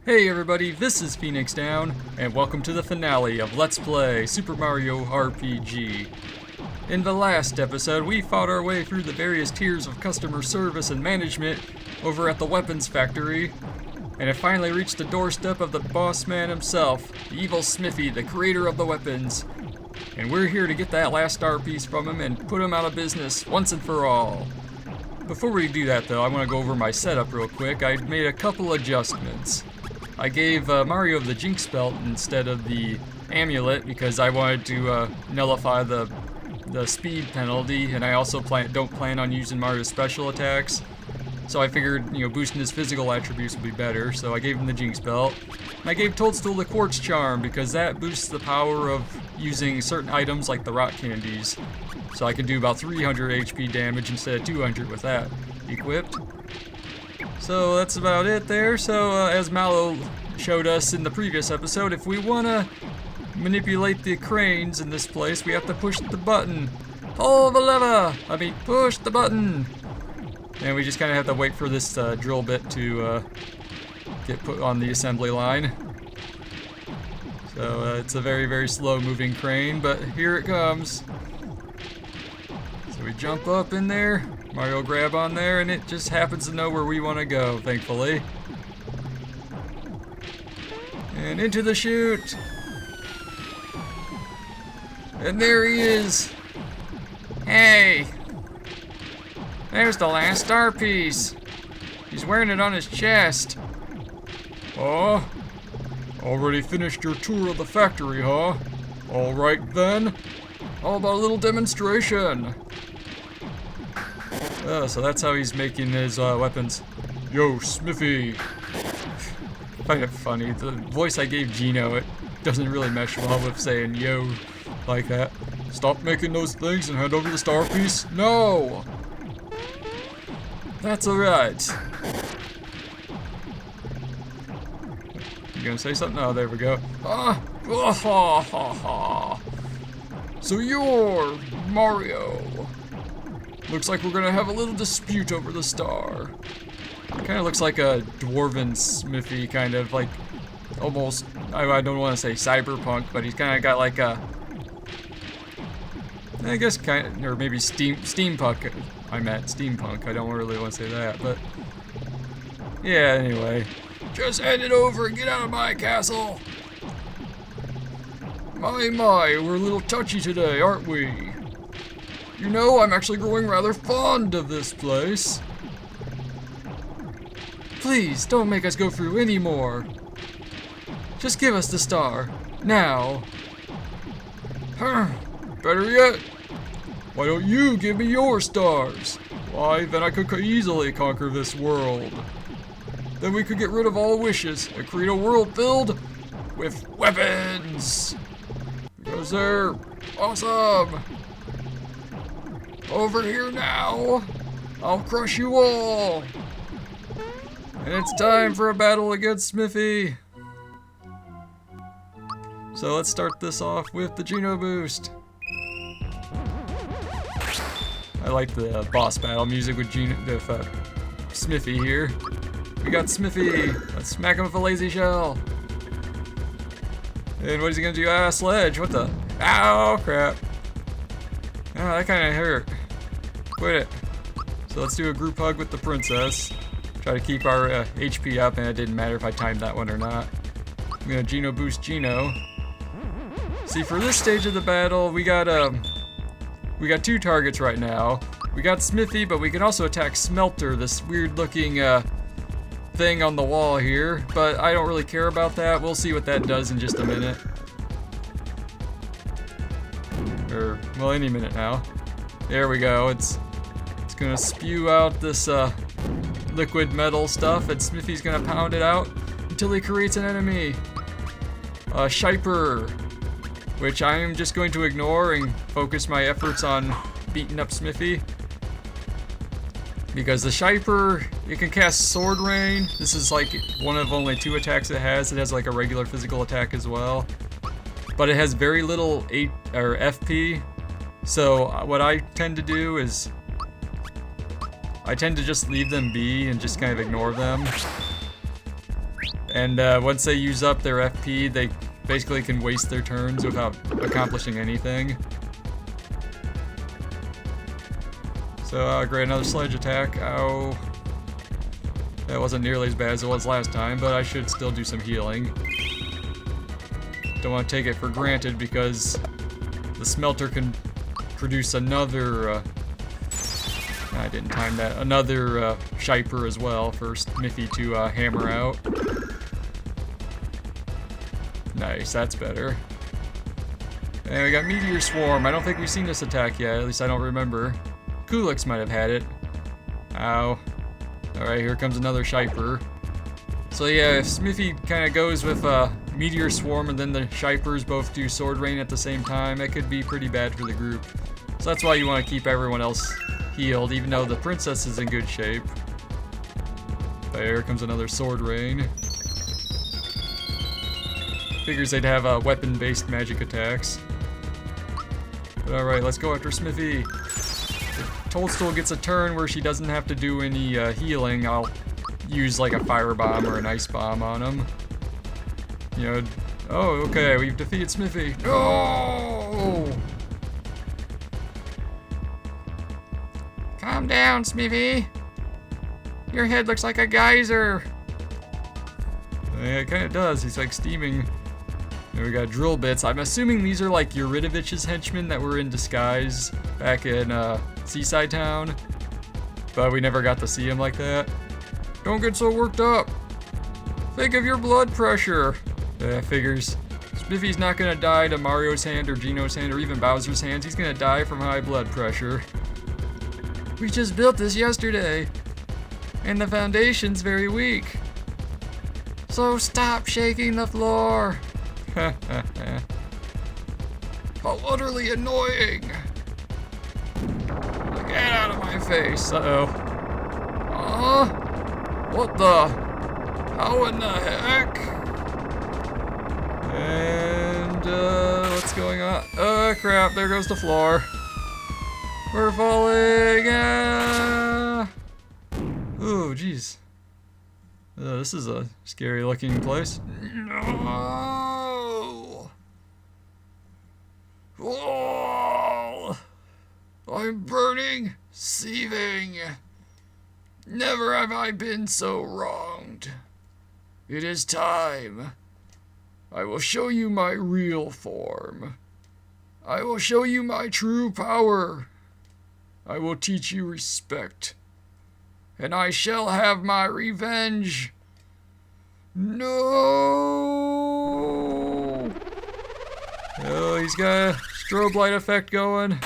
Hey everybody, this is Phoenix Down, and welcome to the finale of Let's Play Super Mario RPG. In the last episode, we fought our way through the various tiers of customer service and management over at the weapons factory, and it finally reached the doorstep of the boss man himself, the evil Smithy, the creator of the weapons. And we're here to get that last star piece from him and put him out of business once and for all. Before we do that though, I want to go over my setup real quick. I made a couple adjustments. I gave Mario the Jinx belt instead of the amulet because I wanted to nullify the speed penalty, and I also don't plan on using Mario's special attacks. So I figured, boosting his physical attributes would be better, so I gave him the Jinx belt. And I gave Toadstool the Quartz Charm because that boosts the power of using certain items like the rock candies. So I can do about 300 HP damage instead of 200 with that equipped. So that's about it there. So as Mallow showed us in the previous episode, if we want to manipulate the cranes in this place, we have to push the button. Pull the lever! Push the button! And we just kind of have to wait for this drill bit to get put on the assembly line. So it's a very, very slow moving crane, but here it comes. So we jump up in there. Mario will grab on there, and it just happens to know where we want to go, thankfully. And into the chute. And there he is. Hey! There's the last star piece. He's wearing it on his chest. Oh? Already finished your tour of the factory, huh? Alright then. How about a little demonstration? Oh, so that's how he's making his weapons. Yo, Smithy. I find it funny. The voice I gave Gino, it doesn't really mesh well with saying yo like that. Stop making those things and hand over the star piece. No! That's alright. You gonna say something? Oh, there we go. Ah! Oh, ha, ha, ha. So you're Mario. Looks like we're gonna have a little dispute over the star. Kind of looks like a dwarven Smithy, kind of like almost, I don't want to say cyberpunk, but he's kind of got like a, I guess kind of, or maybe steampunk. I meant steampunk. I don't really want to say that, but yeah, anyway. Just hand it over and get out of my castle. My, we're a little touchy today, aren't we? You know, I'm actually growing rather fond of this place. Please, don't make us go through any more. Just give us the star. Now. Better yet, why don't you give me your stars? Why, then I could easily conquer this world. Then we could get rid of all wishes and create a world filled with weapons. Because they're awesome. Over here now. I'll crush you all. And it's time for a battle against Smithy. So let's start this off with the Geno boost. I like the boss battle music with Smithy here. We got Smithy. Let's smack him with a lazy shell. And what is he gonna do? Ah, sledge. What the? Ow, crap. Oh, that kind of hurt. Quit it. So let's do a group hug with the princess. Try to keep our HP up, and it didn't matter if I timed that one or not. I'm gonna Geno boost Geno. See, for this stage of the battle, we got two targets right now. We got Smithy, but we can also attack Smelter, this weird-looking thing on the wall here. But I don't really care about that. We'll see what that does in just a minute. Or, well, any minute now. There we go. It's gonna spew out this liquid metal stuff, and Smithy's gonna pound it out until he creates an enemy. Shiper, which I am just going to ignore and focus my efforts on beating up Smithy. Because the Shiper, it can cast Sword Rain. This is like one of only 2 attacks it has. It has like a regular physical attack as well. But it has very little FP. So what I tend to do is I tend to just leave them be and just kind of ignore them. And once they use up their FP, they basically can waste their turns without accomplishing anything. So, great, another sledge attack. Ow. That wasn't nearly as bad as it was last time, but I should still do some healing. Don't want to take it for granted because the smelter can produce another, I didn't time that, another Shiper as well for Smithy to hammer out. Nice, that's better. And we got Meteor Swarm. I don't think we've seen this attack yet, at least I don't remember. Kulix might have had it. Ow. Alright, here comes another Shiper. So yeah, if Smithy kind of goes with Meteor Swarm and then the Shipers both do Sword Rain at the same time, it could be pretty bad for the group. So that's why you want to keep everyone else healed, even though the princess is in good shape. But here comes another Sword Rain. Figures they'd have weapon-based magic attacks. But alright, let's go after Smithy. If Toadstool gets a turn where she doesn't have to do any healing, I'll use like a fire bomb or an ice bomb on him. You know, oh, okay, we've defeated Smithy. Oh! Calm down, Smithy. Your head looks like a geyser. Yeah, it kind of does. He's like steaming. And we got drill bits. I'm assuming these are like Yuridovich's henchmen that were in disguise back in Seaside Town. But we never got to see him like that. Don't get so worked up. Think of your blood pressure. Yeah, figures. Smithy's not gonna die to Mario's hand or Gino's hand or even Bowser's hands. He's gonna die from high blood pressure. We just built this yesterday, and the foundation's very weak. So stop shaking the floor. How utterly annoying. Get out of my face. Uh-oh. What the? How in the heck? And, what's going on? Oh, crap, there goes the floor. We're falling! Oh, jeez. This is a scary looking place. No! Oh! I'm burning, seething. Never have I been so wronged. It is time. I will show you my real form. I will show you my true power. I will teach you respect. And I shall have my revenge. No! Oh, he's got a strobe light effect going.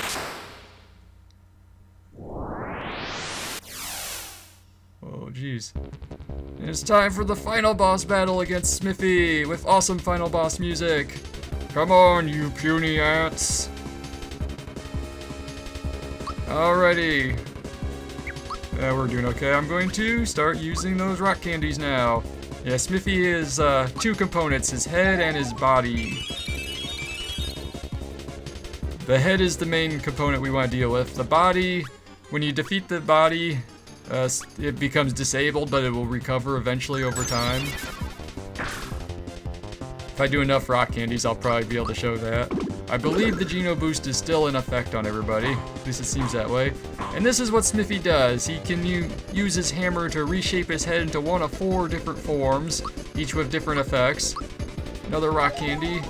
Oh, jeez. And it's time for the final boss battle against Smithy with awesome final boss music. Come on, you puny ants. Alrighty. Yeah, we're doing okay. I'm going to start using those rock candies now. Yeah, Smithy is two components, his head and his body. The head is the main component we want to deal with. The body, when you defeat the body, it becomes disabled, but it will recover eventually over time. If I do enough rock candies, I'll probably be able to show that. I believe the Geno boost is still in effect on everybody. At least it seems that way. And this is what Smithy does. He can use his hammer to reshape his head into one of 4 different forms, each with different effects. Another rock candy.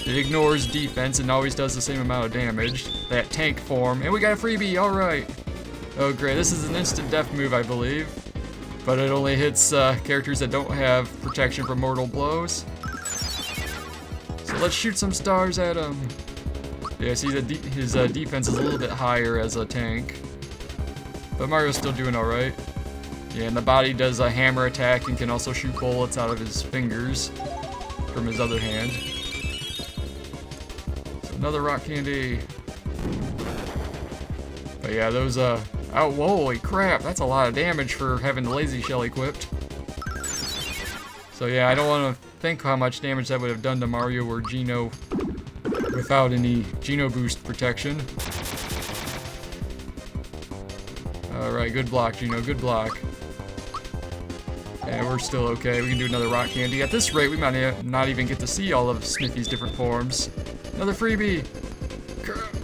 It ignores defense and always does the same amount of damage. That tank form. And we got a freebie, alright. Oh great, this is an instant death move, I believe. But it only hits characters that don't have protection from mortal blows. So let's shoot some stars at him. Yeah, see his defense is a little bit higher as a tank. But Mario's still doing alright. Yeah, and the body does a hammer attack and can also shoot bullets out of his fingers from his other hand. So another rock candy. But yeah, those oh, holy crap, that's a lot of damage for having the lazy shell equipped. So yeah, I don't want to think how much damage that would have done to Mario or Geno without any Geno boost protection. Alright, good block, Geno, good block. And we're still okay. We can do another rock candy. At this rate, we might not even get to see all of Smithy's different forms. Another freebie.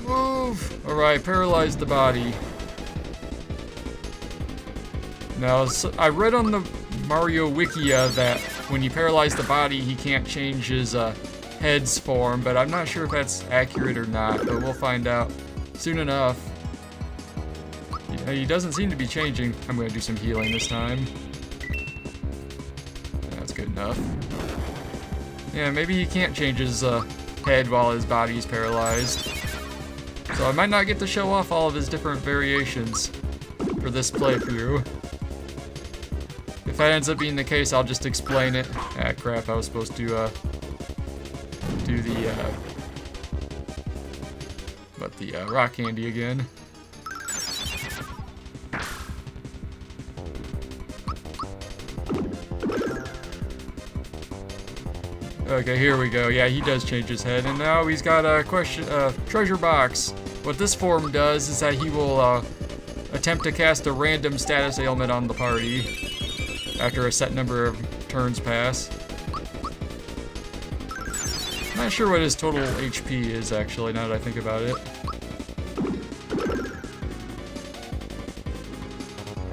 Move. All right, paralyze the body. Now, so I read on the Mario Wikia that when you paralyze the body, he can't change his head's form, but I'm not sure if that's accurate or not, but we'll find out soon enough. He doesn't seem to be changing. I'm going to do some healing this time. That's good enough. Yeah, maybe he can't change his head while his body's paralyzed. So I might not get to show off all of his different variations for this playthrough. If that ends up being the case, I'll just explain it. Ah, crap, I was supposed to do the rock candy again. Okay, here we go. Yeah, he does change his head, and now he's got a treasure box. What this form does is that he will attempt to cast a random status ailment on the party after a set number of turns pass. Not sure what his total HP is, actually, now that I think about it.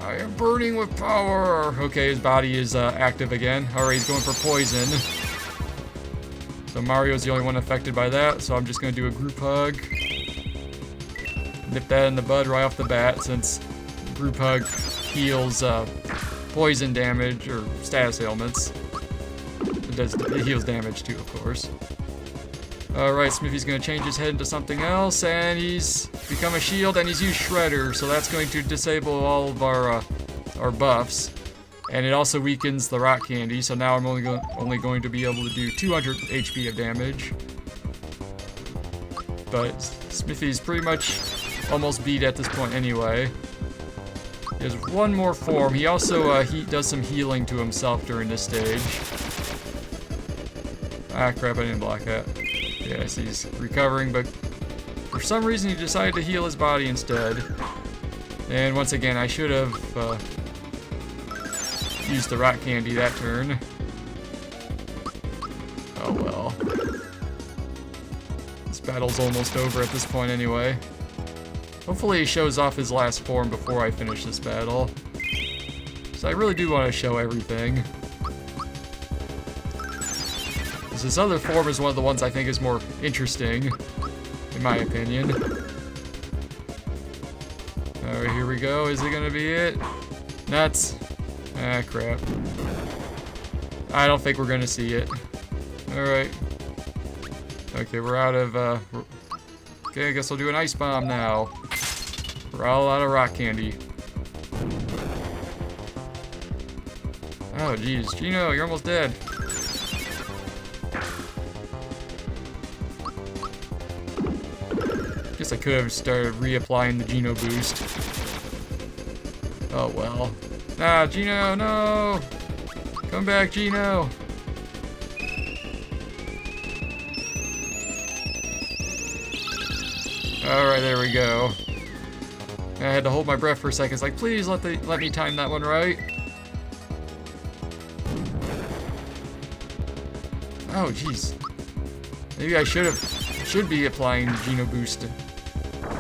I am burning with power! Okay, his body is active again. Alright, he's going for poison. So Mario's the only one affected by that, so I'm just going to do a group hug. Nip that in the bud right off the bat, since group hug heals poison damage or status ailments. It heals damage too, of course. Alright, Smithy's going to change his head into something else, and he's become a shield, and he's used Shredder, so that's going to disable all of our buffs. And it also weakens the rock candy, so now I'm only going to be able to do 200 HP of damage. But Smithy's pretty much almost beat at this point anyway. He has one more form. He also does some healing to himself during this stage. Ah, crap, I didn't block that. Yes, he's recovering, but for some reason he decided to heal his body instead. And once again, I should have used the rock candy that turn. Oh well. This battle's almost over at this point anyway. Hopefully he shows off his last form before I finish this battle. So I really do want to show everything. This other form is one of the ones I think is more interesting, in my opinion. Alright, here we go. Is it gonna be it? Nuts. Ah, crap. I don't think we're gonna see it. Alright. Okay, we're out of, okay, I guess I'll do an ice bomb now. We're all out of rock candy. Oh, geez. Gino, you're almost dead. Guess I could have started reapplying the Gino boost. Oh, well. Ah, Gino, no! Come back, Gino! Alright, there we go. I had to hold my breath for a second. It's like, please let me time that one right. Oh, jeez. Maybe I should be applying Gino boost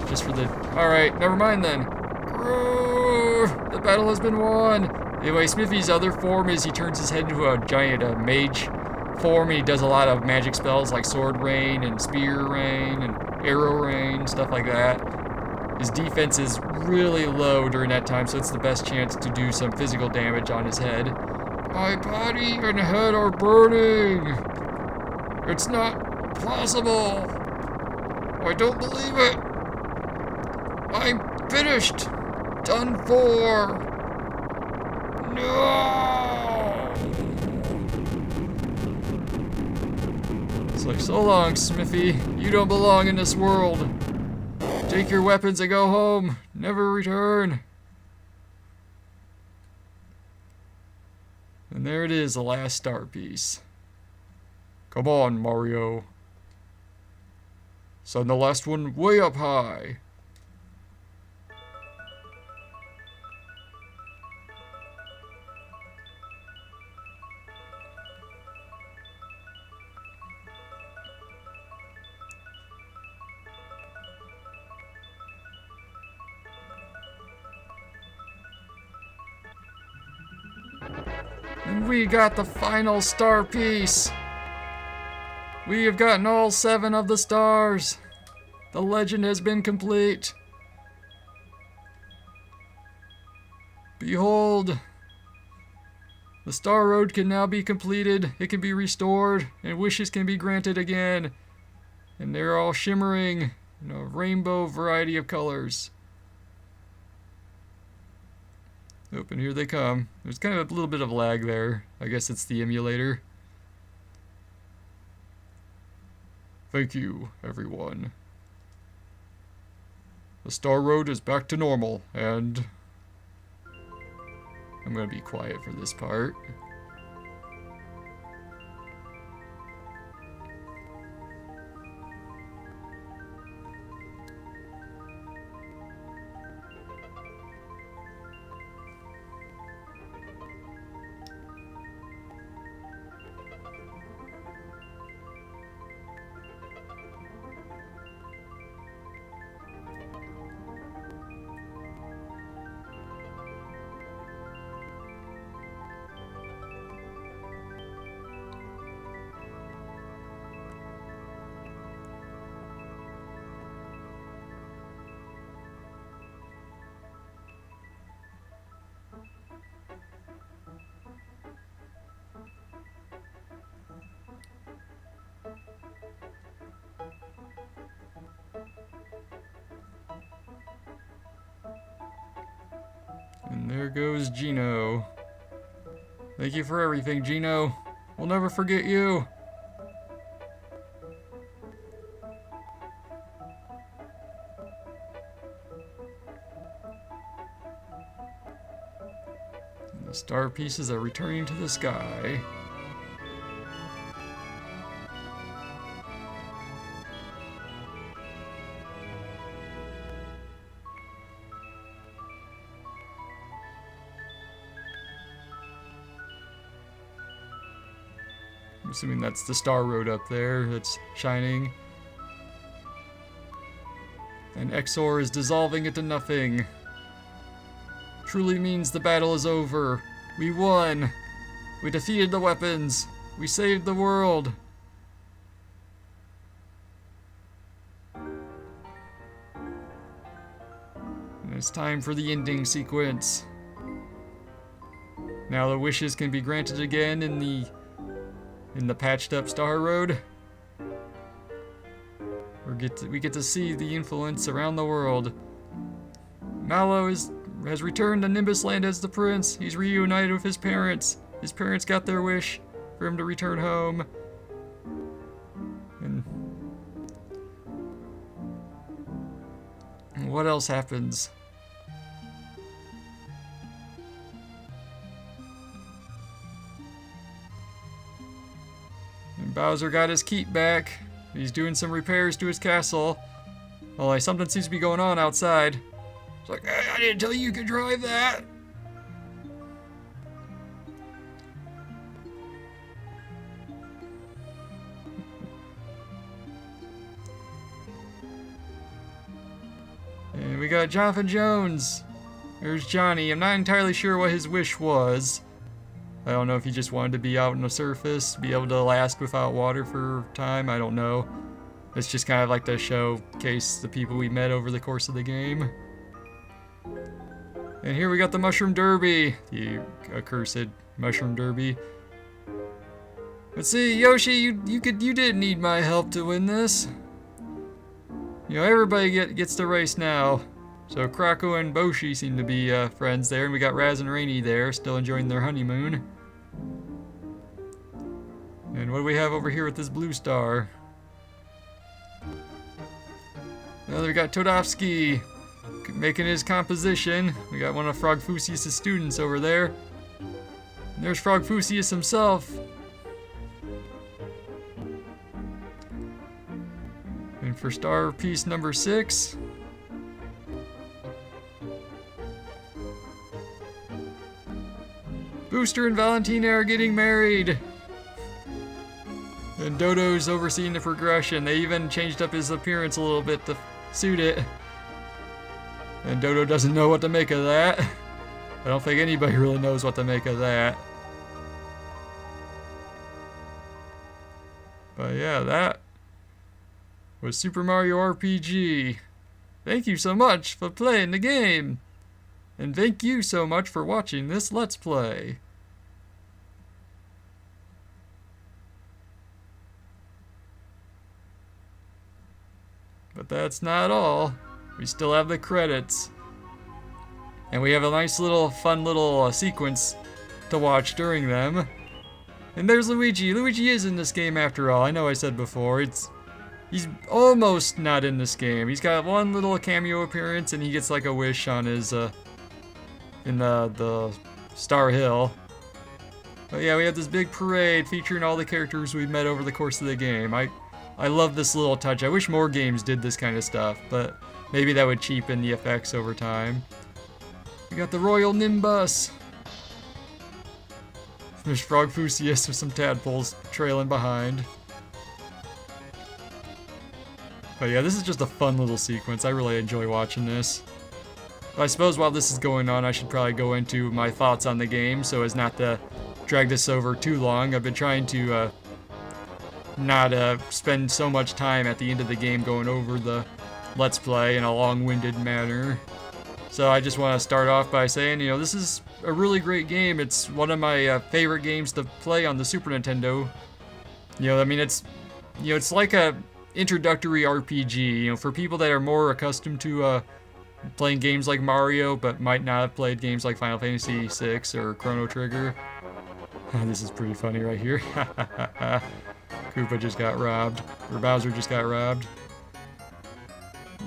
just for the. All right, never mind then. The battle has been won. Anyway, Smithy's other form is he turns his head into a giant mage form. And he does a lot of magic spells like sword rain and spear rain and arrow rain, stuff like that. His defense is really low during that time, so it's the best chance to do some physical damage on his head. My body and head are burning. It's not possible. I don't believe it. I'm finished. Done for. No. It's like, so long, Smithy. You don't belong in this world. Take your weapons and go home. Never return. And there it is, the last star piece. Come on, Mario. Send the last one way up high. And we got the final star piece. We have gotten all 7 of the stars. The legend has been complete. Behold, the Star Road can now be completed. It can be restored, and wishes can be granted again. And they're all shimmering in a rainbow variety of colors. Oh, and here they come. There's kind of a little bit of lag there. I guess it's the emulator. Thank you, everyone. The Star Road is back to normal, and I'm gonna be quiet for this part. And there goes Gino. Thank you for everything, Gino. We'll never forget you. And the star pieces are returning to the sky. I'm assuming that's the Star Road up there that's shining. And Exor is dissolving into nothing. Truly means the battle is over. We won. We defeated the weapons. We saved the world. And it's time for the ending sequence. Now the wishes can be granted again in the patched up Star Road. We get to see the influence around the world. Mallow has returned to Nimbus Land as the prince. He's reunited with his parents. His parents got their wish for him to return home. And what else happens? And Bowser got his keep back. He's doing some repairs to his castle. Well, something seems to be going on outside. It's like, hey, I didn't tell you could drive that. And we got Jonathan Jones. There's Johnny. I'm not entirely sure what his wish was. I don't know if he just wanted to be out on the surface, be able to last without water for time. I don't know. It's just kind of like to showcase the people we met over the course of the game. And here we got the Mushroom Derby. The accursed Mushroom Derby. Let's see, Yoshi, you didn't need my help to win this. You know, everybody gets to race now. So Krako and Boshi seem to be friends there, and we got Raz and Rainy there, still enjoying their honeymoon. And what do we have over here with this blue star? Well, we got Todovsky making his composition. We got one of Frogfusius' students over there. And there's Frogfusius himself. And for star piece number 6, Booster and Valentina are getting married. And Dodo's overseeing the progression. They even changed up his appearance a little bit to suit it. And Dodo doesn't know what to make of that. I don't think anybody really knows what to make of that. But yeah, that was Super Mario RPG. Thank you so much for playing the game. And thank you so much for watching this Let's Play. But that's not all. We still have the credits. And we have a nice little, fun little sequence to watch during them. And there's Luigi. Luigi is in this game after all. I know I said before, he's almost not in this game. He's got one little cameo appearance and he gets like a wish on his, in the Star Hill. But yeah, we have this big parade featuring all the characters we've met over the course of the game. I love this little touch. I wish more games did this kind of stuff, but maybe that would cheapen the effects over time. We got the Royal Nimbus. There's Frog Fusius with some tadpoles trailing behind. But yeah, this is just a fun little sequence. I really enjoy watching this. But I suppose while this is going on, I should probably go into my thoughts on the game so as not to drag this over too long. I've been trying to not spend so much time at the end of the game going over the Let's Play in a long-winded manner. So I just want to start off by saying, you know, this is a really great game. It's one of my favorite games to play on the Super Nintendo. You know, I mean, it's like a introductory RPG. You know, for people that are more accustomed to playing games like Mario, but might not have played games like Final Fantasy VI or Chrono Trigger. This is pretty funny right here. Koopa just got robbed, or Bowser just got robbed.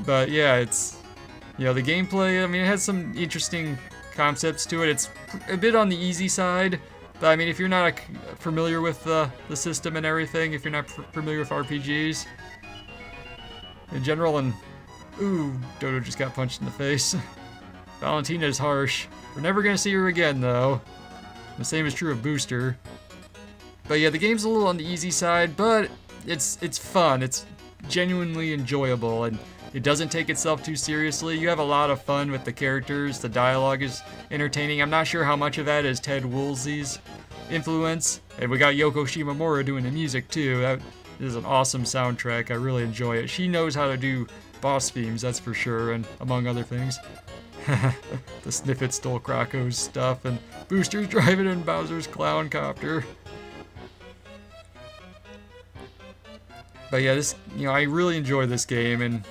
But yeah, it's, you know, the gameplay, I mean, it has some interesting concepts to it. It's a bit on the easy side, but I mean, if you're not familiar with the system and everything, if you're not familiar with RPGs in general, and ooh, Dodo just got punched in the face. Valentina is harsh. We're never gonna see her again, though. The same is true of Booster. But yeah, the game's a little on the easy side, but it's fun. It's genuinely enjoyable, and it doesn't take itself too seriously. You have a lot of fun with the characters. The dialogue is entertaining. I'm not sure how much of that is Ted Woolsey's influence. And we got Yoko Shimomura doing the music too. That is an awesome soundtrack. I really enjoy it. She knows how to do boss themes, that's for sure, and among other things. The Sniffet stole Krako's stuff, and Booster's driving in Bowser's clown copter. But yeah, this, you know, I really enjoy this game, and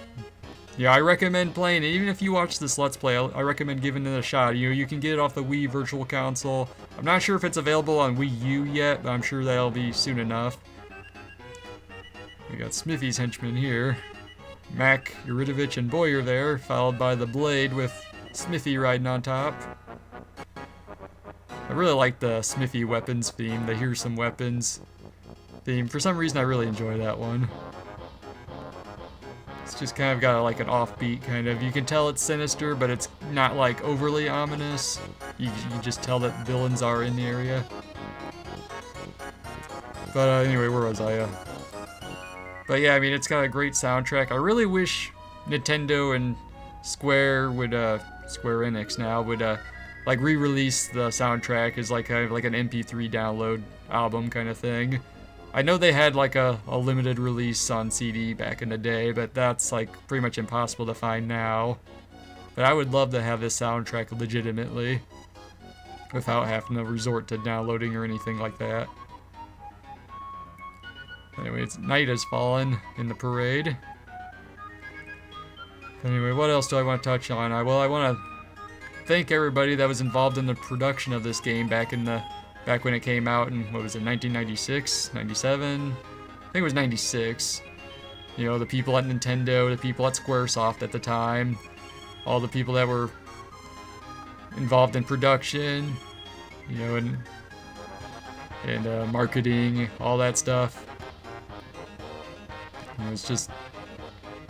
yeah, I recommend playing it. Even if you watch this Let's Play, I recommend giving it a shot. You know, you can get it off the Wii Virtual Console. I'm not sure if it's available on Wii U yet, but I'm sure that'll be soon enough. We got Smithy's henchmen here. Mac, Yuridovich, and Boyer there, followed by the Blade with Smithy riding on top. I really like the Smithy weapons theme, the Here's Some Weapons theme. For some reason, I really enjoy that one. It's just kind of got like an offbeat kind of. You can tell it's sinister, but it's not like overly ominous. You just tell that villains are in the area. But anyway, where was I? But yeah, I mean, it's got a great soundtrack. I really wish Nintendo and Square would, Square Enix now would, like re-release the soundtrack as like kind of like an MP3 download album kind of thing. I know they had like a limited release on CD back in the day, but that's like pretty much impossible to find now. But I would love to have this soundtrack legitimately without having to resort to downloading or anything like that. Anyway, night has fallen in the parade. Anyway, what else do I want to touch on? Well, I want to thank everybody that was involved in the production of this game back when it came out in, what was it, 1996, 97? I think it was 96. You know, the people at Nintendo, the people at Squaresoft at the time, all the people that were involved in production, you know, and marketing, all that stuff. You know, it's just,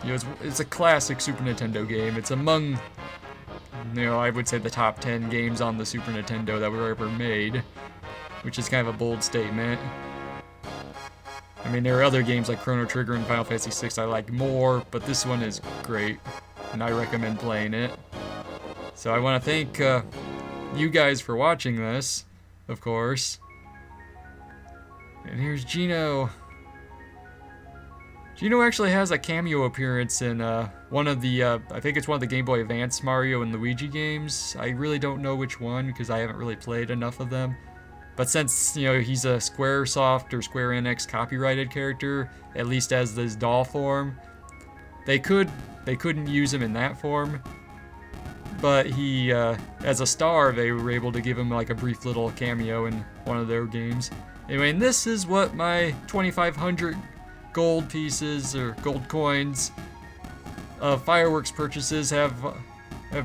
you know, it's a classic Super Nintendo game. It's among, you know, I would say the top 10 games on the Super Nintendo that were ever made, which is kind of a bold statement. I mean, there are other games like Chrono Trigger and Final Fantasy VI I like more, but this one is great, and I recommend playing it. So I want to thank you guys for watching this, of course. And here's Gino. Gino actually has a cameo appearance in one of the, I think it's one of the Game Boy Advance Mario and Luigi games. I really don't know which one because I haven't really played enough of them. But since, he's a Squaresoft or Square Enix copyrighted character, at least as this doll form, they couldn't use him in that form. But he, as a star, they were able to give him like a brief little cameo in one of their games. Anyway, and this is what my 2,500 gold pieces or gold coins of fireworks purchases have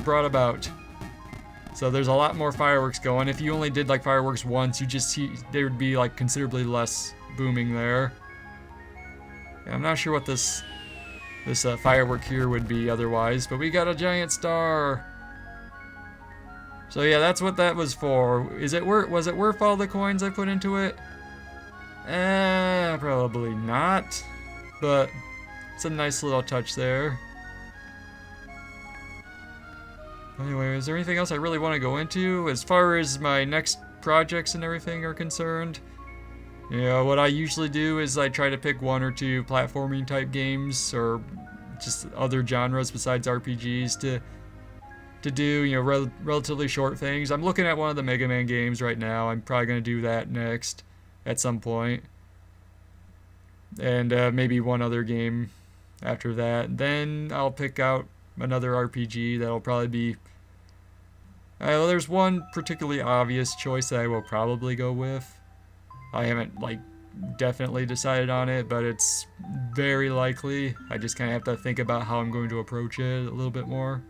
brought about. So there's a lot more fireworks going. If you only did like fireworks once, there would be like considerably less booming there. Yeah, I'm not sure what this firework here would be otherwise, but we got a giant star. So yeah, that's what that was for. Was it worth all the coins I put into it? Probably not. But it's a nice little touch there. Anyway, is there anything else I really want to go into? As far as my next projects and everything are concerned, what I usually do is I try to pick one or two platforming type games or just other genres besides RPGs to do, relatively short things. I'm looking at one of the Mega Man games right now. I'm probably going to do that next at some point. And maybe one other game after that. Then I'll pick out another RPG that'll probably be... well, there's one particularly obvious choice that I will probably go with. I haven't, definitely decided on it, but it's very likely. I just kind of have to think about how I'm going to approach it a little bit more.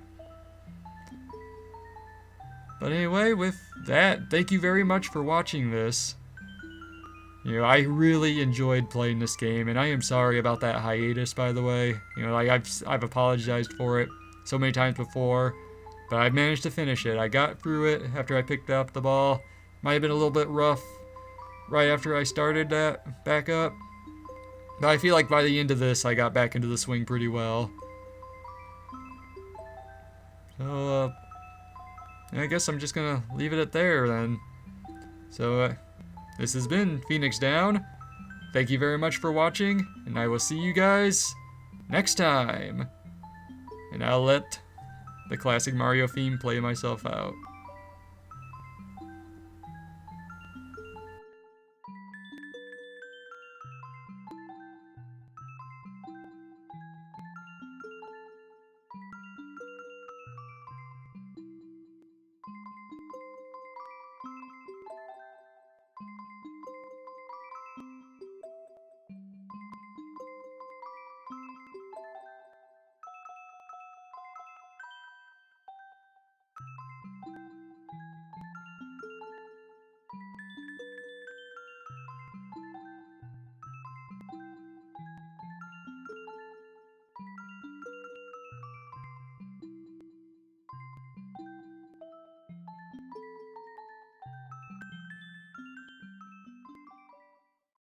But anyway, with that, thank you very much for watching this. I really enjoyed playing this game, and I am sorry about that hiatus, by the way. I've apologized for it so many times before, but I managed to finish it. I got through it after I picked up the ball. Might have been a little bit rough right after I started that back up, but I feel like by the end of this, I got back into the swing pretty well. So, I guess I'm just gonna leave it at there then. So, this has been Phoenix Down. Thank you very much for watching, and I will see you guys next time. And I'll let the classic Mario theme play myself out.